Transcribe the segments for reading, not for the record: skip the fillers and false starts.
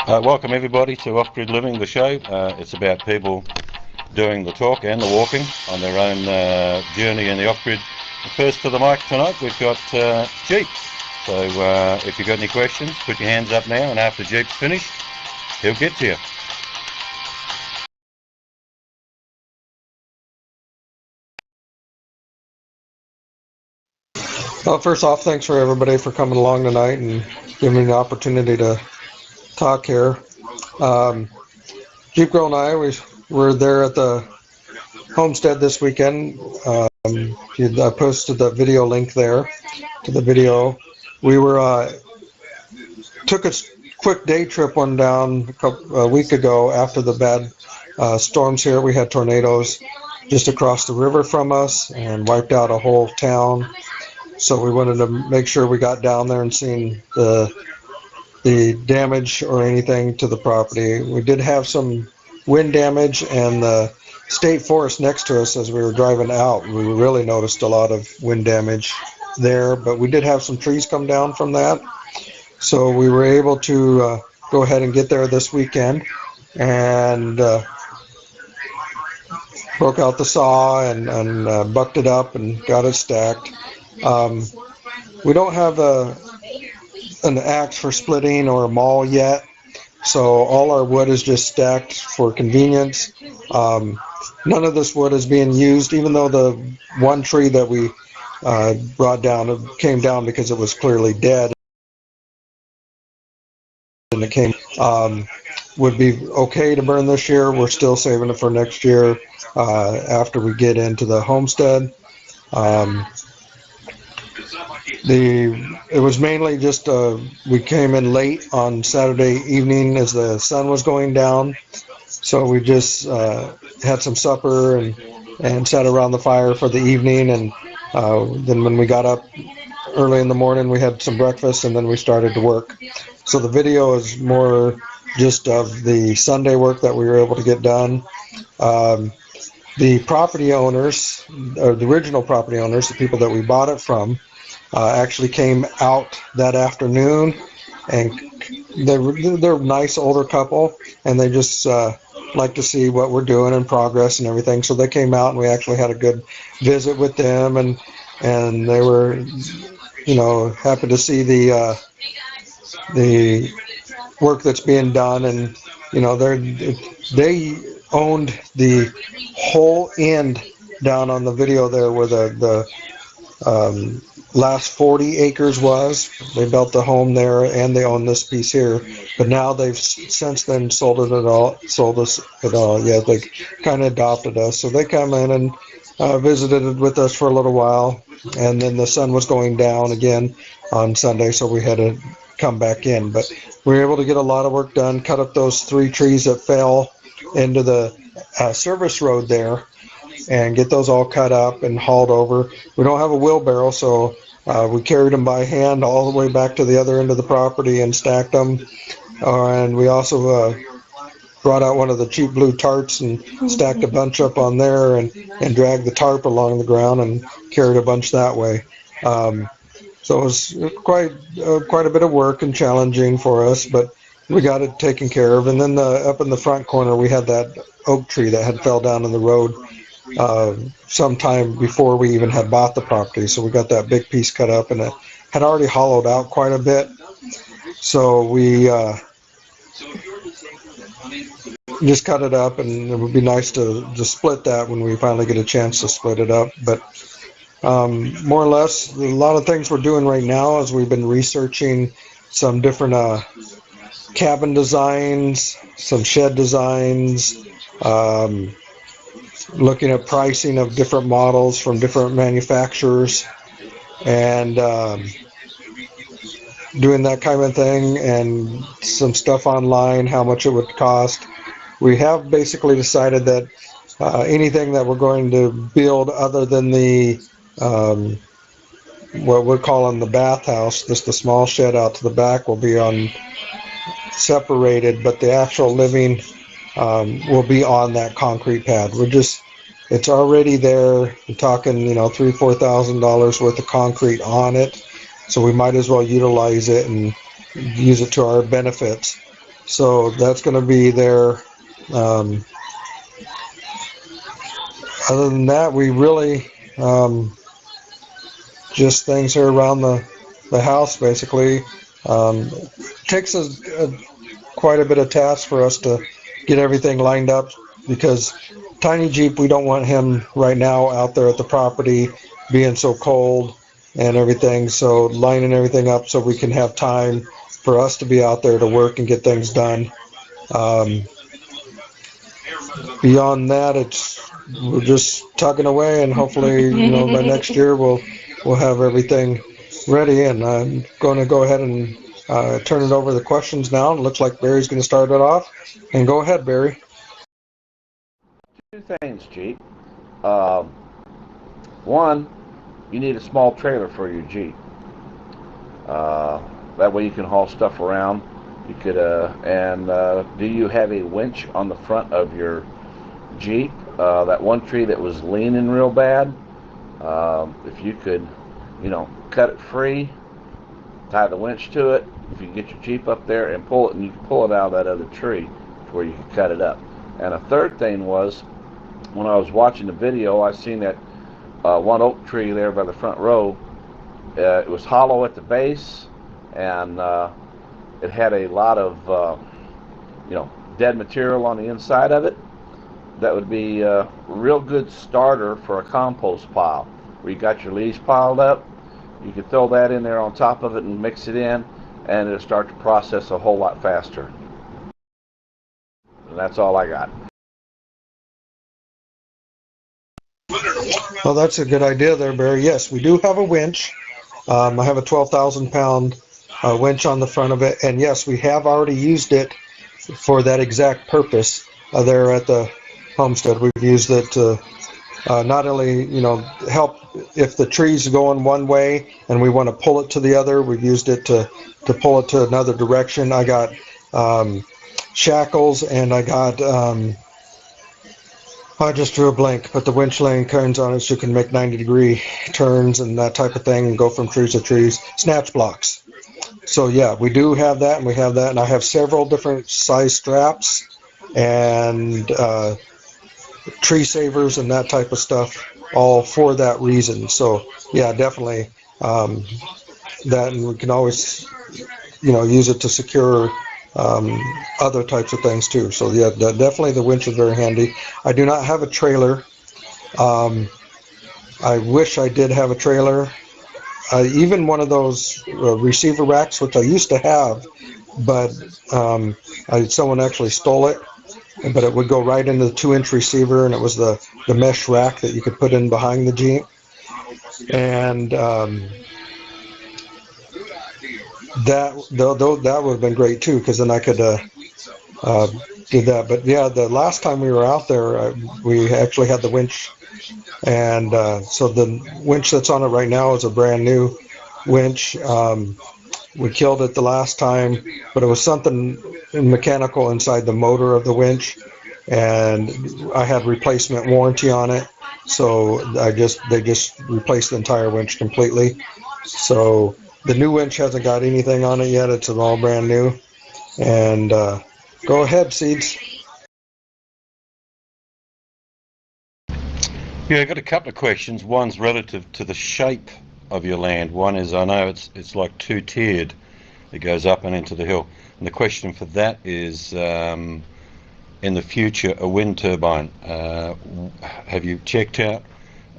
Welcome everybody to Off-Grid Living, the show. It's about people doing the talk and the walking on their own journey in the off-grid. First to the mic tonight we've got Jeep. So if you've got any questions, put your hands up now, and after Jeep's finished, he'll get to you. Well, first off, thanks for everybody for coming along tonight and giving me the opportunity to talk here. Jeep Girl and I, we were there at the Homestead this weekend. I posted the video link there to the video. We were took a quick day trip one down a week ago after the bad storms here. We had tornadoes just across the river from us and wiped out a whole town. So we wanted to make sure we got down there and seen the damage or anything to the property. We did have some wind damage, and the state forest next to us as we were driving out, we really noticed a lot of wind damage there, but we did have some trees come down from that. So we were able to go ahead and get there this weekend and broke out the saw and bucked it up and got it stacked. We don't have an axe for splitting or a maul yet, so all our wood is just stacked for convenience. None of this wood is being used, even though the one tree that we brought down, it came down because it was clearly dead, and it came would be okay to burn this year. We're still saving it for next year after we get into the homestead. It was mainly just we came in late on Saturday evening as the sun was going down, so we just had some supper and sat around the fire for the evening, and then when we got up early in the morning we had some breakfast and then we started to work. So the video is more just of the Sunday work that we were able to get done. The property owners, or the original property owners, the people that we bought it from, actually came out that afternoon, and they're a nice older couple, and they just like to see what we're doing and progress and everything. So they came out and we actually had a good visit with them, and they were, happy to see the work that's being done. And they owned the whole end down on the video there where the last 40 acres was. They built the home there and they own this piece here, but now they've since then sold us it all. Yeah, they kind of adopted us, so they come in and visited with us for a little while, and then the sun was going down again on Sunday, so we had to come back in. But we were able to get a lot of work done, cut up those 3 trees that fell into the service road there, and get those all cut up and hauled over. We don't have a wheelbarrow, so we carried them by hand all the way back to the other end of the property and stacked them. And we also brought out one of the cheap blue tarps and stacked a bunch up on there and dragged the tarp along the ground and carried a bunch that way. So it was quite a bit of work and challenging for us, but we got it taken care of. And then up in the front corner we had that oak tree that had fell down in the road sometime before we even had bought the property, so we got that big piece cut up, and it had already hollowed out quite a bit, so we just cut it up, and it would be nice to split that when we finally get a chance to split it up. But more or less, a lot of things we're doing right now is we've been researching some different cabin designs, some shed designs, looking at pricing of different models from different manufacturers, and doing that kind of thing, and some stuff online, how much it would cost. We have basically decided that anything that we're going to build other than the what we're calling the bathhouse, just the small shed out to the back, will be on separated, but the actual living will be on that concrete pad. It's already there. We're talking, $3,000-4,000 worth of concrete on it, so we might as well utilize it and use it to our benefits. So that's going to be there. Other than that, we really just things here around the house basically. Takes quite a bit of task for us to get everything lined up, because Tiny Jeep, we don't want him right now out there at the property being so cold and everything, so lining everything up so we can have time for us to be out there to work and get things done. Beyond that, we're just tugging away, and hopefully, by next year we'll have everything ready. And I'm going to go ahead and turn it over to the questions now. It looks like Barry's going to start it off. And go ahead, Barry. Two things, Jeep. One, you need a small trailer for your Jeep. That way you can haul stuff around. You could, do you have a winch on the front of your Jeep? That one tree that was leaning real bad, if you could, cut it free, tie the winch to it, if you get your Jeep up there and pull it, and you can pull it out of that other tree to where you can cut it up. And a third thing was, when I was watching the video, I seen that one oak tree there by the front row. It was hollow at the base, and it had a lot of dead material on the inside of it. That would be a real good starter for a compost pile, where you got your leaves piled up. You could throw that in there on top of it and mix it in, and it'll start to process a whole lot faster. And that's all I got. Well, that's a good idea there, Barry. Yes, we do have a winch. I have a 12,000-pound winch on the front of it, and yes, we have already used it for that exact purpose there at the Homestead. We've used it to not only help if the tree's going one way and we want to pull it to the other. We've used it to pull it to another direction. I got shackles, and I got I just drew a blank, but the winch lane turns on it so you can make 90-degree turns and that type of thing, and go from trees to trees. Snatch blocks. So yeah, we do have that, and we have that, and I have several different size straps and tree savers and that type of stuff, all for that reason. So yeah, definitely that, and we can always use it to secure other types of things too. So yeah, definitely the winch is very handy. I do not have a trailer. I wish I did have a trailer. Even one of those receiver racks, which I used to have, but someone actually stole it. But it would go right into the 2-inch receiver, and it was the mesh rack that you could put in behind the Jeep. And that would have been great too, because then I could do that. But yeah, the last time we were out there, we actually had the winch, and so the winch that's on it right now is a brand new winch. We killed it the last time, but it was something mechanical inside the motor of the winch, and I had replacement warranty on it, so they just replaced the entire winch completely. So the new winch hasn't got anything on it yet. It's all brand new. And go ahead, Seeds. Yeah, I've got a couple of questions. One's relative to the shape of your land. One is, I know it's like two-tiered. It goes up and into the hill. And the question for that is, in the future, a wind turbine. Have you checked out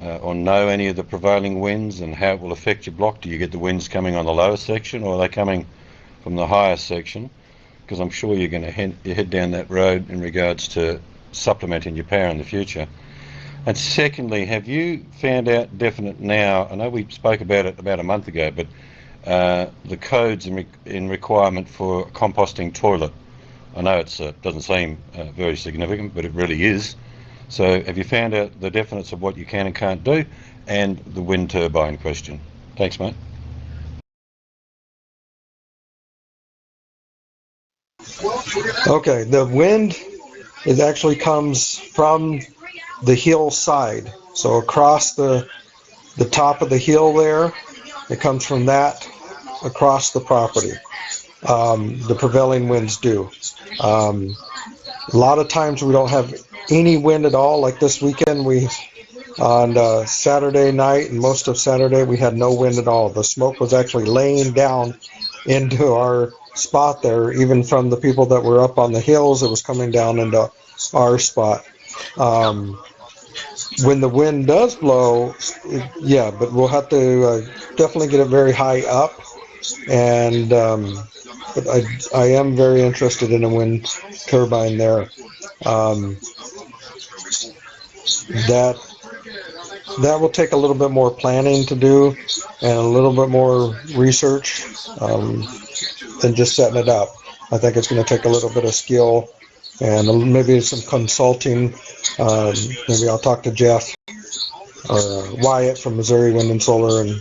or know any of the prevailing winds and how it will affect your block? Do you get the winds coming on the lower section, or are they coming from the higher section? Because I'm sure you're going to head down that road in regards to supplementing your power in the future. And secondly, have you found out definite now, I know we spoke about it about a month ago, but the codes in requirement for a composting toilet? I know it doesn't seem very significant, but it really is. So have you found out the definites of what you can and can't do, and the wind turbine question? Thanks, mate. Okay, the wind actually comes from the hillside, so across the top of the hill there, it comes from that across the property. the prevailing winds do. A lot of times we don't have any wind at all. Like this weekend, on Saturday night and most of Saturday, we had no wind at all. The smoke was actually laying down into our spot there, even from the people that were up on the hills. It was coming down into our spot. When the wind does blow, yeah, but we'll have to definitely get it very high up. And but I am very interested in a wind turbine there. That that will take a little bit more planning to do and a little bit more research than just setting it up. I think it's going to take a little bit of skill and maybe some consulting. Maybe I'll talk to Jeff or Wyatt from Missouri Wind and Solar and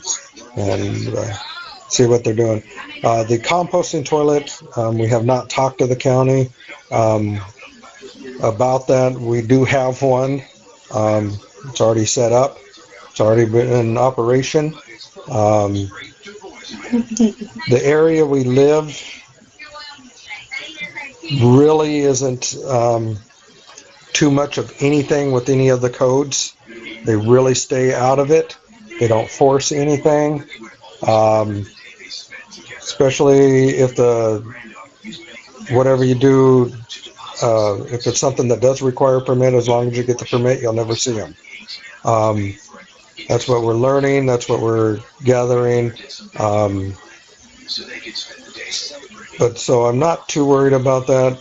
see what they're doing. The composting toilet, we have not talked to the county about that. We do have one. It's already set up. It's already been in operation. The area we live really isn't too much of anything with any of the codes. They really stay out of it. They don't force anything, especially if whatever you do, if it's something that does require a permit, as long as you get the permit, you'll never see them. That's what we're learning. That's what we're gathering. But so I'm not too worried about that.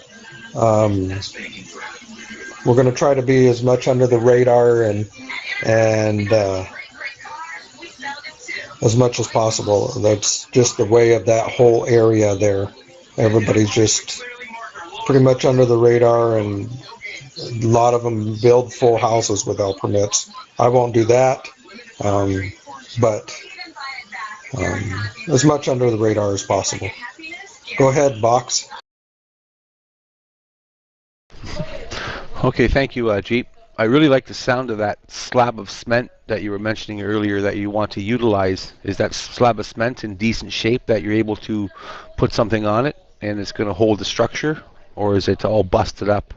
We're going to try to be as much under the radar and as much as possible. That's just the way of that whole area there. Everybody's just pretty much under the radar, and a lot of them build full houses without permits. I won't do that, but as much under the radar as possible. Go ahead, Box. Okay, thank you, Jeep. I really like the sound of that slab of cement that you were mentioning earlier that you want to utilize. Is that slab of cement in decent shape that you're able to put something on it and it's going to hold the structure, or is it all busted up?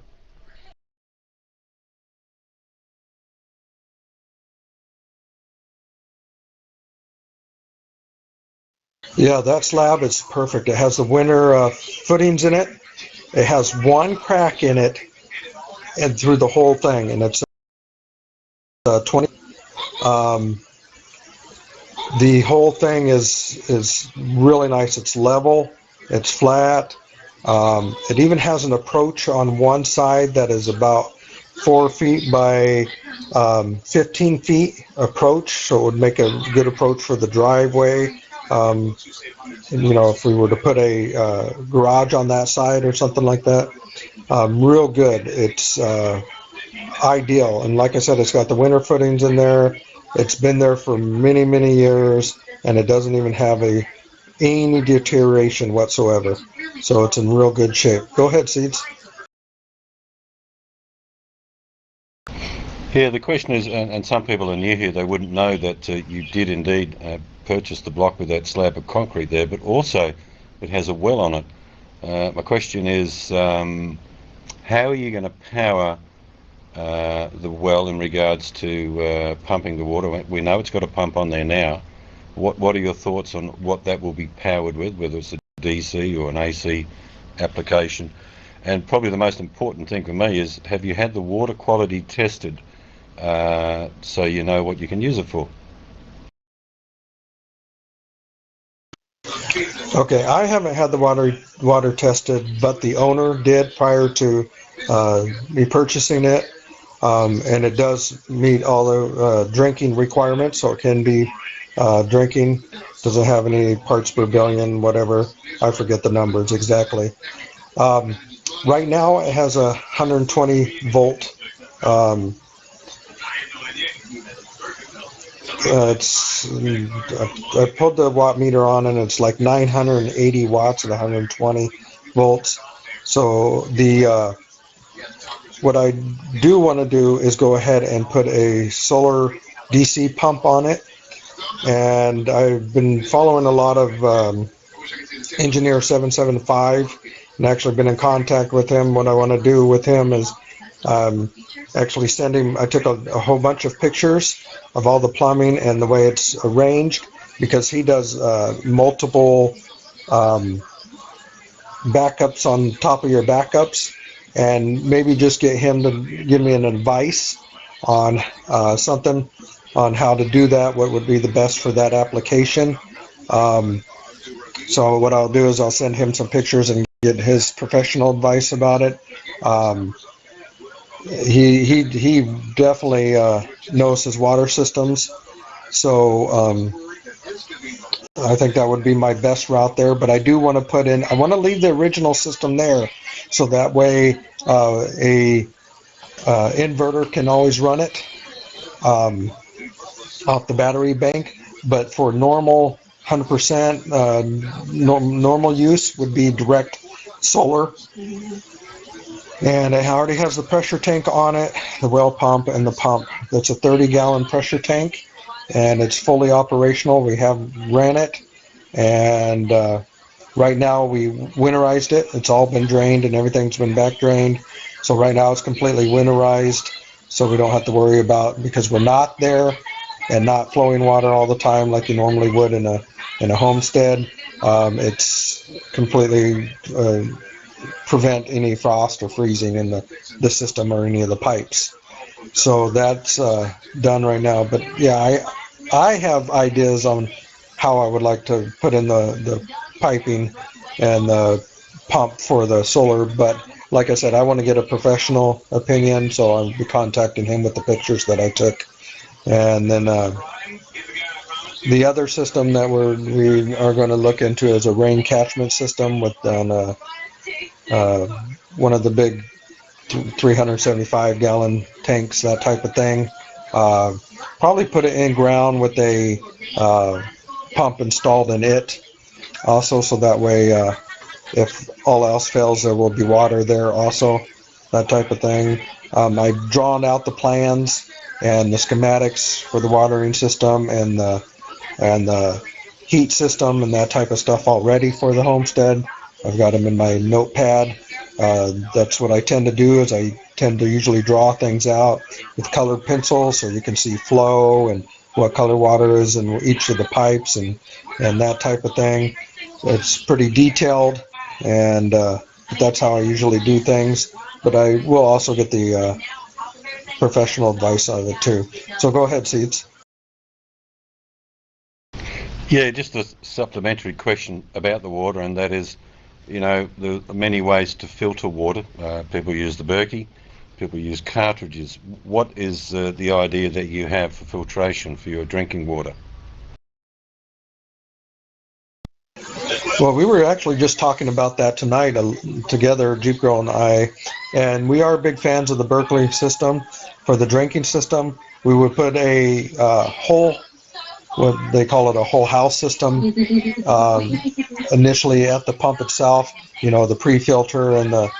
Yeah, that slab is perfect. It has the winter footings in it. It has one crack in it and through the whole thing, and it's 20. The whole thing is really nice. It's level. It's flat. It even has an approach on one side that is about 4 feet by 15 feet approach, so it would make a good approach for the driveway. If we were to put a garage on that side or something like that, real good. It's ideal. And like I said, it's got the winter footings in there. It's been there for many, many years, and it doesn't even have any deterioration whatsoever. So it's in real good shape. Go ahead, Seeds. Yeah, the question is, and some people are new here, they wouldn't know that you did indeed purchase the block with that slab of concrete there, but also it has a well on it. My question is, how are you going to power the well in regards to pumping the water? We know it's got a pump on there now. What are your thoughts on what that will be powered with, whether it's a DC or an AC application? And probably the most important thing for me is, have you had the water quality tested so you know what you can use it for? Okay, I haven't had the water tested, but the owner did prior to me purchasing it, and it does meet all the drinking requirements, so it can be drinking. Doesn't have any parts per billion, whatever. I forget the numbers exactly. Right now, it has a 120 volt. I pulled the watt meter on, and it's like 980 watts at 120 volts. So what I do want to do is go ahead and put a solar DC pump on it. And I've been following a lot of Engineer 775, and actually been in contact with him. What I want to do with him is actually send him. I took a whole bunch of pictures of all the plumbing and the way it's arranged, because he does multiple backups on top of your backups, and maybe just get him to give me an advice on something on how to do that, what would be the best for that application. So what I'll do is I'll send him some pictures and get his professional advice about it. He definitely knows his water systems, so I think that would be my best route there. But I do want to put in, I want to leave the original system there, so that way a inverter can always run it off the battery bank. But for normal 100% normal use would be direct solar. And it already has the pressure tank on it, the well pump and the pump. That's a 30-gallon pressure tank, and it's fully operational. We have ran it, and right now we winterized it. It's all been drained and everything's been back drained. So right now it's completely winterized, so we don't have to worry about, because we're not there and not flowing water all the time like you normally would in a homestead. It's completely prevent any frost or freezing in the system or any of the pipes. So that's done right now. But yeah, I have ideas on how I would like to put in the piping and the pump for the solar. But like I said, I want to get a professional opinion, so I'll be contacting him with the pictures that I took. And then the other system that we are going to look into is a rain catchment system with one of the big 375-gallon tanks, that type of thing. Probably put it in ground with a pump installed in it also, so that way if all else fails, there will be water there also, that type of thing. I've drawn out the plans and the schematics for the watering system and the heat system and that type of stuff already for the homestead. I've got them in my notepad. That's what I tend to do, is I tend to usually draw things out with colored pencils, so you can see flow and what color water is in each of the pipes and that type of thing. It's pretty detailed, and that's how I usually do things. But I will also get the professional advice out of it too. So go ahead, Seeds. Yeah, just a supplementary question about the water, and that is, you know, there are many ways to filter water. People use the Berkey, people use cartridges. What is the idea that you have for filtration for your drinking water? Well, we were actually just talking about that tonight together, Jeep Girl and I, and we are big fans of the Berkeley system. For the drinking system, we would put a whole, what they call it, a whole house system, initially at the pump itself, you know, the pre-filter and the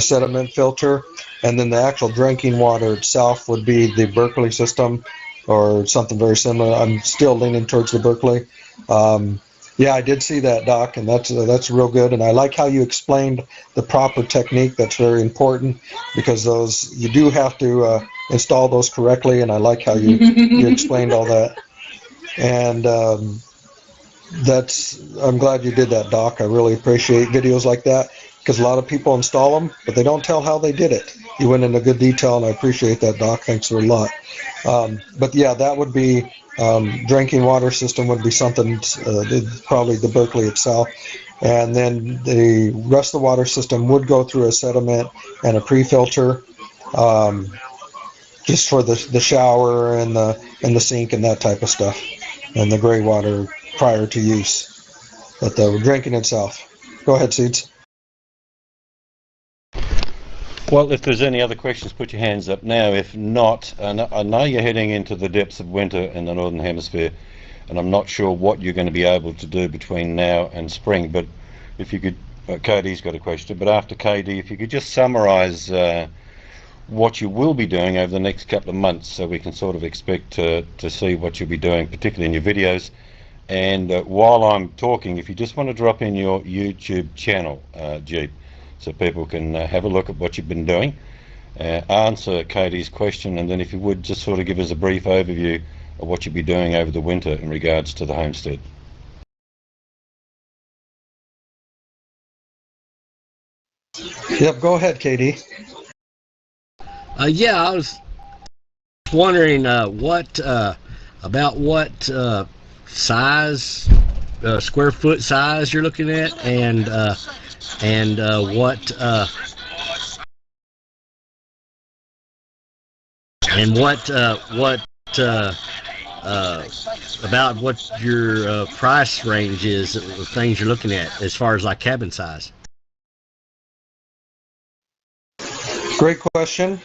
sediment filter, and then the actual drinking water itself would be the Berkeley system or something very similar. I'm still leaning towards the Berkeley. Yeah, I did see that, Doc, and that's real good. And I like how you explained the proper technique. That's very important, because those, you do have to install those correctly. And I like how you explained all that. And I'm glad you did that, Doc. I really appreciate videos like that, because a lot of people install them, but they don't tell how they did it. You went into good detail, and I appreciate that, Doc. Thanks a lot. But yeah, that would be, drinking water system would be something, probably the Berkeley itself. And then the rest of the water system would go through a sediment and a pre-filter, just for the shower and the sink and that type of stuff, and the gray water prior to use, but the drinking itself. Go ahead, Seeds. Well, if there's any other questions, put your hands up now. If not, I know you're heading into the depths of winter in the Northern Hemisphere, and I'm not sure what you're going to be able to do between now and spring, but if you could, Cody's got a question, but after KD, if you could just summarise what you will be doing over the next couple of months, so we can sort of expect to see what you'll be doing, particularly in your videos, And while I'm talking, if you just want to drop in your YouTube channel, Jeep, so people can have a look at what you've been doing, answer Katie's question, and then if you would just sort of give us a brief overview of what you'll be doing over the winter in regards to the homestead. Yep, go ahead, Katie. Yeah, I was wondering what size, square foot size you're looking at, and about what your price range is of things you're looking at as far as like cabin size. Great question.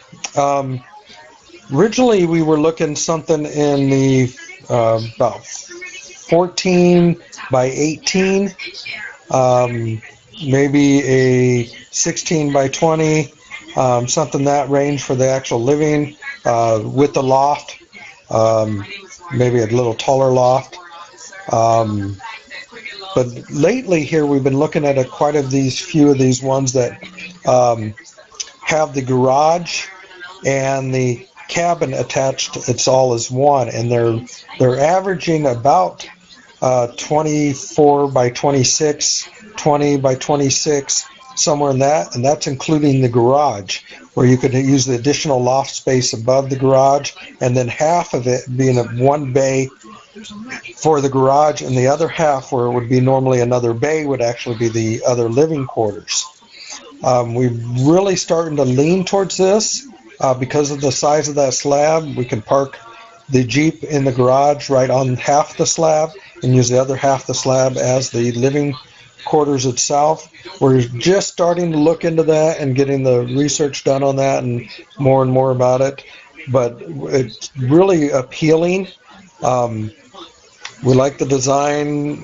Originally, we were looking something in the about 14 by 18, maybe a 16 by 20, something that range for the actual living, with the loft, maybe a little taller loft. But lately here, we've been looking at quite a few of these ones that have the garage and the cabin attached. It's all as one, and they're averaging about 24 by 26, 20 by 26, somewhere in that, and that's including the garage, where you could use the additional loft space above the garage, and then half of it being a one bay for the garage, and the other half, where it would be normally another bay, would actually be the other living quarters. We're really starting to lean towards this because of the size of that slab. We can park the Jeep in the garage right on half the slab and use the other half the slab as the living quarters itself. We're just starting to look into that and getting the research done on that and more about it. But it's really appealing. We like the design.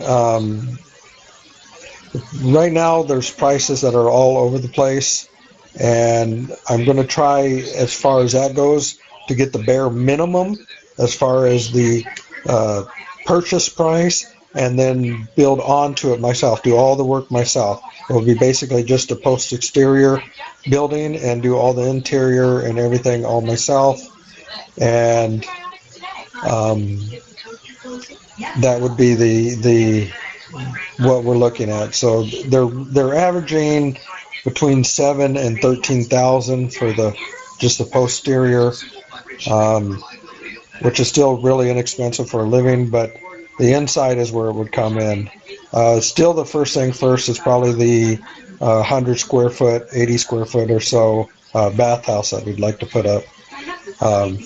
Right now, there's prices that are all over the place, and I'm going to try, as far as that goes, to get the bare minimum as far as the purchase price, and then build onto it myself, do all the work myself. It will be basically just a post exterior building and do all the interior and everything all myself, and that would be the what we're looking at. So they're averaging between 7,000 and 13,000 for just the posterior, which is still really inexpensive for a living, but the inside is where it would come in. Still, the first thing first is probably the 100 square foot, 80 square foot or so bathhouse that we'd like to put up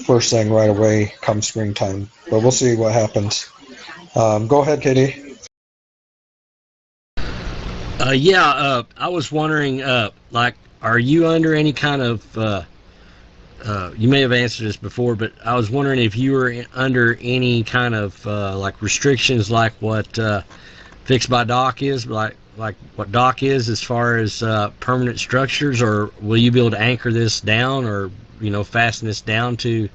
first thing right away come springtime. But we'll see what happens. Go ahead, Katie. I was wondering, like, are you under any kind of, you may have answered this before, but I was wondering if you were under any kind of, like, restrictions like what fixed by dock is, like what dock is as far as permanent structures, or will you be able to anchor this down, or, you know, fasten this down to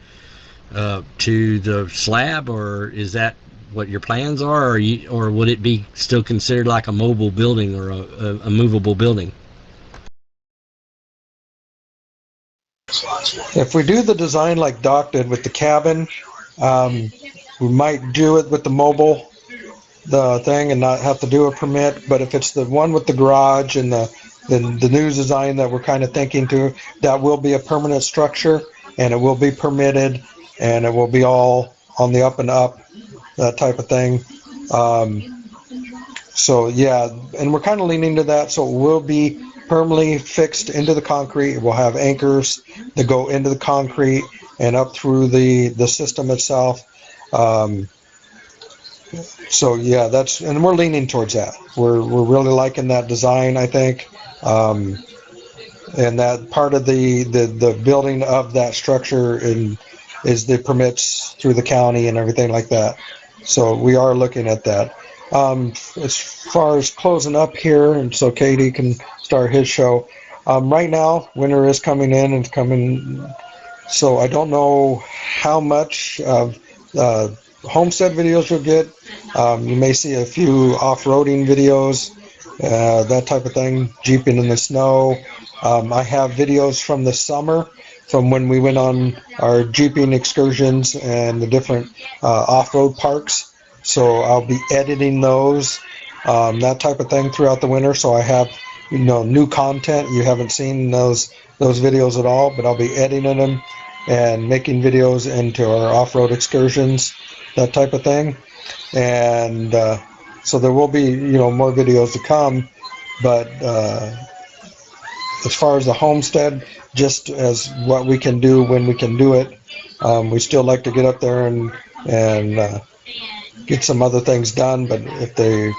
the slab, or is that what your plans are, or would it be still considered like a mobile building or a movable building? If we do the design like Doc did with the cabin, we might do it with the thing and not have to do a permit. But if it's the one with the garage and the new design that we're kind of thinking to, that will be a permanent structure, and it will be permitted, and it will be all on the up and up, that type of thing. So yeah, and we're kind of leaning to that. So it will be permanently fixed into the concrete. It will have anchors that go into the concrete and up through the system itself. So yeah, and we're leaning towards that. We're really liking that design, I think. And that part of the building of that structure is the permits through the county and everything like that. So we are looking at that. As far as closing up here, and so Katie can start his show. Right now, winter is coming in and coming, so I don't know how much of homestead videos you'll get. You may see a few off-roading videos, that type of thing, jeeping in the snow. I have videos from the summer, from when we went on our jeeping excursions and the different off-road parks. So I'll be editing those, that type of thing throughout the winter. So I have, new content. You haven't seen those videos at all, but I'll be editing them and making videos into our off-road excursions, that type of thing. And so there will be, more videos to come. But as far as the homestead, just as what we can do when we can do it, we still like to get up there and get some other things done. But if the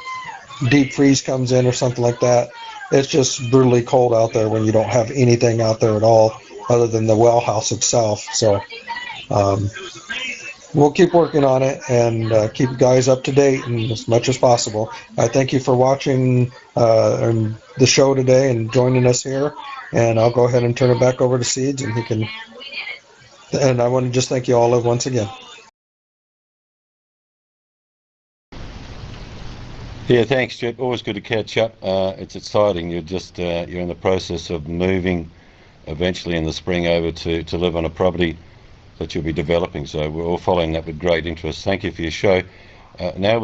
deep freeze comes in or something like that, it's just brutally cold out there when you don't have anything out there at all other than the well house itself. So we'll keep working on it and keep you guys up to date and as much as possible. I thank you for watching the show today and joining us here. And I'll go ahead and turn it back over to Seeds, and he can. And I want to just thank you all once again. Yeah, thanks, Chip. Always good to catch up. It's exciting. You're in the process of moving eventually in the spring over to live on a property that you'll be developing. So we're all following that with great interest. Thank you for your show. Now